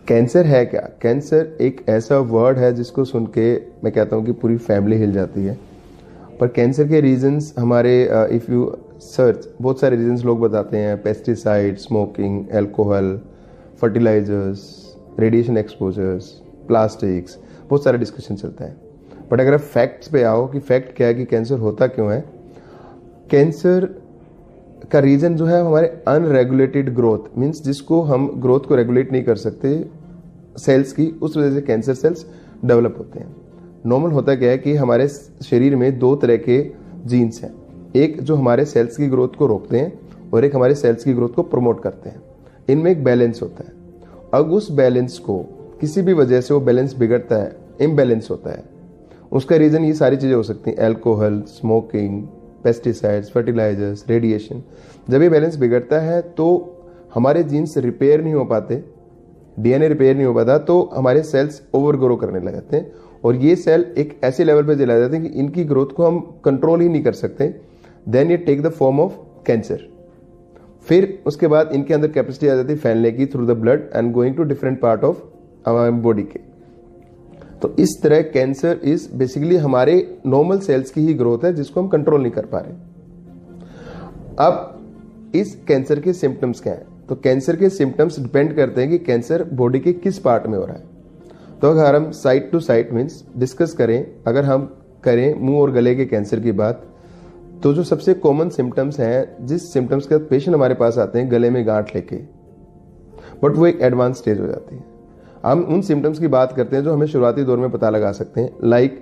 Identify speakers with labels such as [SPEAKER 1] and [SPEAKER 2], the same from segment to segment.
[SPEAKER 1] Cancer है क्या? Cancer एक ऐसा वर्ड है जिसको सुन के मैं कहता हूँ कि पूरी फैमिली हिल जाती है। पर कैंसर के रीजंस हमारे इफ़ यू सर्च बहुत सारे रीजंस लोग बताते हैं। Pesticide, smoking, alcohol, fertilisers, radiation exposures, plastics, बहुत सारा डिस्कशन चलता है। बट अगर आप फैक्ट्स पे आओ कि फैक्ट क्या है कि कैंसर होता क्यों है, कैंसर का रीज़न जो है हमारे अनरेगुलेटेड ग्रोथ, मीन्स जिसको हम ग्रोथ को रेगुलेट नहीं कर सकते सेल्स की, उस वजह से कैंसर सेल्स डेवलप होते हैं। नॉर्मल होता क्या है कि हमारे शरीर में दो तरह के जीन्स हैं, एक जो हमारे सेल्स की ग्रोथ को रोकते हैं और एक हमारे सेल्स की ग्रोथ को प्रमोट करते हैं। इनमें एक बैलेंस होता है। अब उस बैलेंस को किसी भी वजह से वो बैलेंस बिगड़ता है, इम्बैलेंस होता है, उसका रीज़न ये सारी चीज़ें हो सकती हैं। Alcohol, smoking, pesticides, fertilisers, radiation. जब ये बैलेंस बिगड़ता है तो हमारे जीन्स रिपेयर नहीं हो पाते, डीएनए रिपेयर नहीं हो पाता, तो हमारे सेल्स ओवर ग्रो करने लग जाते हैं और ये सेल एक ऐसे लेवल पे चला जाते हैं कि इनकी ग्रोथ को हम कंट्रोल ही नहीं कर सकते। देन ये take the form of cancer. फिर उसके बाद इनके अंदर कैपेसिटी आ जाती है फैलने की through the blood and going to different part of हमारे बॉडी के। तो इस तरह कैंसर इज बेसिकली हमारे नॉर्मल सेल्स की ही ग्रोथ है जिसको हम कंट्रोल नहीं कर पा रहे। अब इस कैंसर के सिम्टम्स क्या हैं? तो कैंसर के सिम्टम्स डिपेंड करते हैं कि कैंसर बॉडी के किस पार्ट में हो रहा है। तो अगर हम site to site means discuss करें, अगर हम करें मुंह और गले के कैंसर की बात, तो जो सबसे कॉमन सिम्टम्स हैं, जिस सिम्टम्स के पेशेंट हमारे पास आते हैं गले में गांठ लेके, बट वो एक एडवांस स्टेज हो जाती है। हम उन सिम्टम्स की बात करते हैं जो हमें शुरुआती दौर में पता लगा सकते हैं। लाइक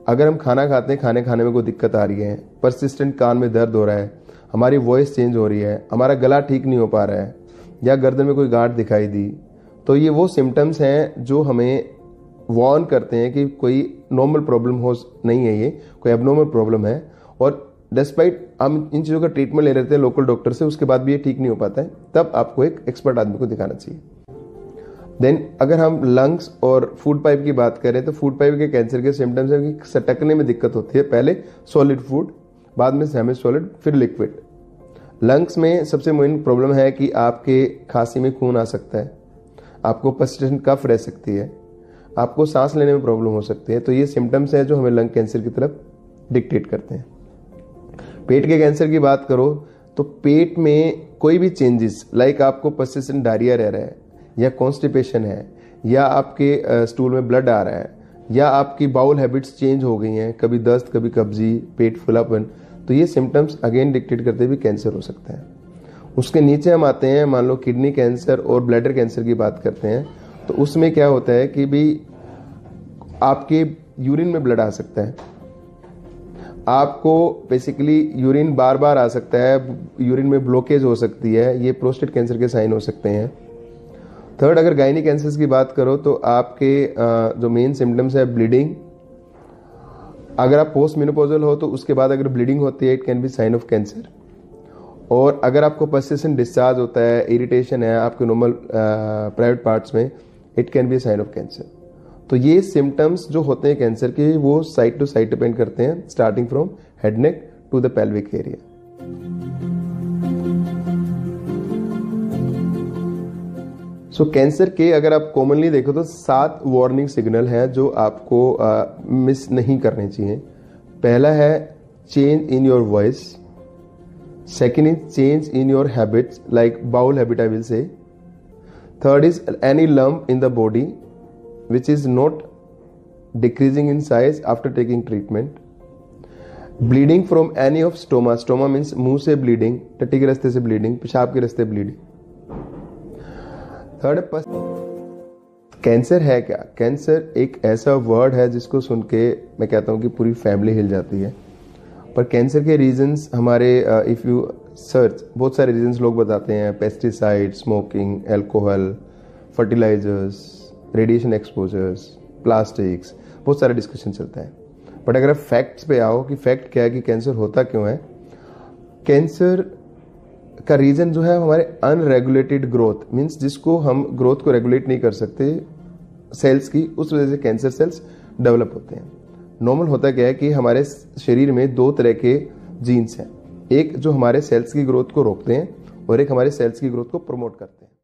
[SPEAKER 1] अगर हम खाना खाते हैं, खाने में कोई दिक्कत आ रही है, परसिस्टेंट कान में दर्द हो रहा है, हमारी वॉइस चेंज हो रही है, हमारा गला ठीक नहीं हो पा रहा है, या गर्दन में कोई गांठ दिखाई दी, तो ये वो सिम्टम्स हैं जो हमें वार्न करते हैं कि कोई नॉर्मल प्रॉब्लम हो नहीं है, ये कोई एबनॉर्मल प्रॉब्लम है। और डिस्पाइट हम इन चीज़ों का ट्रीटमेंट ले लेते हैं लोकल डॉक्टर से, उसके बाद भी ये ठीक नहीं हो पाता है, तब आपको एक एक्सपर्ट आदमी को दिखाना चाहिए। देन अगर हम लंग्स और फूड पाइप की बात करें तो फूड पाइप के कैंसर के सिम्टम्स है कि सटकने में दिक्कत होती है, पहले सॉलिड फूड, बाद में सेमी सॉलिड, फिर लिक्विड। लंग्स में सबसे मेन प्रॉब्लम है कि आपके खांसी में खून आ सकता है, आपको पर्सिस्टेंट कफ रह सकती है, आपको सांस लेने में प्रॉब्लम हो सकती है। तो ये सिम्टम्स हैं जो हमें लंग कैंसर की तरफ डिक्टेट करते हैं। पेट के कैंसर की बात करो तो पेट में कोई भी चेंजेस, लाइक आपको पर्सिस्टेंट डायरिया रह रहा है, या कॉन्स्टिपेशन है, या आपके स्टूल में ब्लड आ रहा है, या आपकी बाउल हैबिट्स चेंज हो गई हैं, कभी दस्त, कभी कब्जी, पेट फुलापन, तो ये सिम्टम्स अगेन डिक्टेट करते भी कैंसर हो सकता है। उसके नीचे हम आते हैं, मान लो किडनी कैंसर और ब्लैडर कैंसर की बात करते हैं, तो उसमें क्या होता है कि भी आपके यूरिन में ब्लड आ सकता है, आपको बेसिकली यूरिन बार बार आ सकता है, यूरिन में ब्लॉकेज हो सकती है, ये प्रोस्टेट कैंसर के साइन हो सकते हैं। थर्ड, अगर गायनी कैंसर्स की बात करो तो आपके जो मेन सिम्टम्स है ब्लीडिंग, अगर आप पोस्ट मेनोपॉजल हो तो उसके बाद अगर ब्लीडिंग होती है, it can be sign of cancer. और अगर आपको पर्सिस्टेंट डिस्चार्ज होता है, इरिटेशन है आपके नॉर्मल प्राइवेट पार्ट्स में, it can be sign of cancer. तो ये सिम्टम्स जो होते हैं कैंसर के, वो साइट टू साइट डिपेंड करते हैं, starting from head neck to the pelvic area. So cancer के अगर आप कॉमनली देखो तो 7 वार्निंग सिग्नल हैं जो आपको मिस नहीं करने चाहिए। पहला है change in your voice, second is change in your habits like bowel habit I will say, third is any lump in the body which is not decreasing in size after taking treatment, bleeding from any of stoma, stoma means मुंह से bleeding, टट्टी के रास्ते से bleeding, पेशाब के रास्ते bleeding। Third, cancer है क्या? कैंसर एक ऐसा वर्ड है जिसको सुन के मैं कहता हूँ कि पूरी फैमिली हिल जाती है। पर कैंसर के रीजंस हमारे इफ़ यू सर्च बहुत सारे रीजंस लोग बताते हैं। Pesticide, smoking, alcohol, fertilisers, radiation exposures, plastics, बहुत सारा डिस्कशन चलता है। बट अगर आप फैक्ट्स पे आओ कि फैक्ट क्या है कि कैंसर होता क्यों है, कैंसर का रीज़न जो है हमारे अनरेगुलेटेड ग्रोथ, मीन्स जिसको हम ग्रोथ को रेगुलेट नहीं कर सकते सेल्स की, उस वजह से कैंसर सेल्स डेवलप होते हैं। नॉर्मल होता क्या है कि हमारे शरीर में दो तरह के जीन्स हैं, एक जो हमारे सेल्स की ग्रोथ को रोकते हैं और एक हमारे सेल्स की ग्रोथ को प्रमोट करते हैं।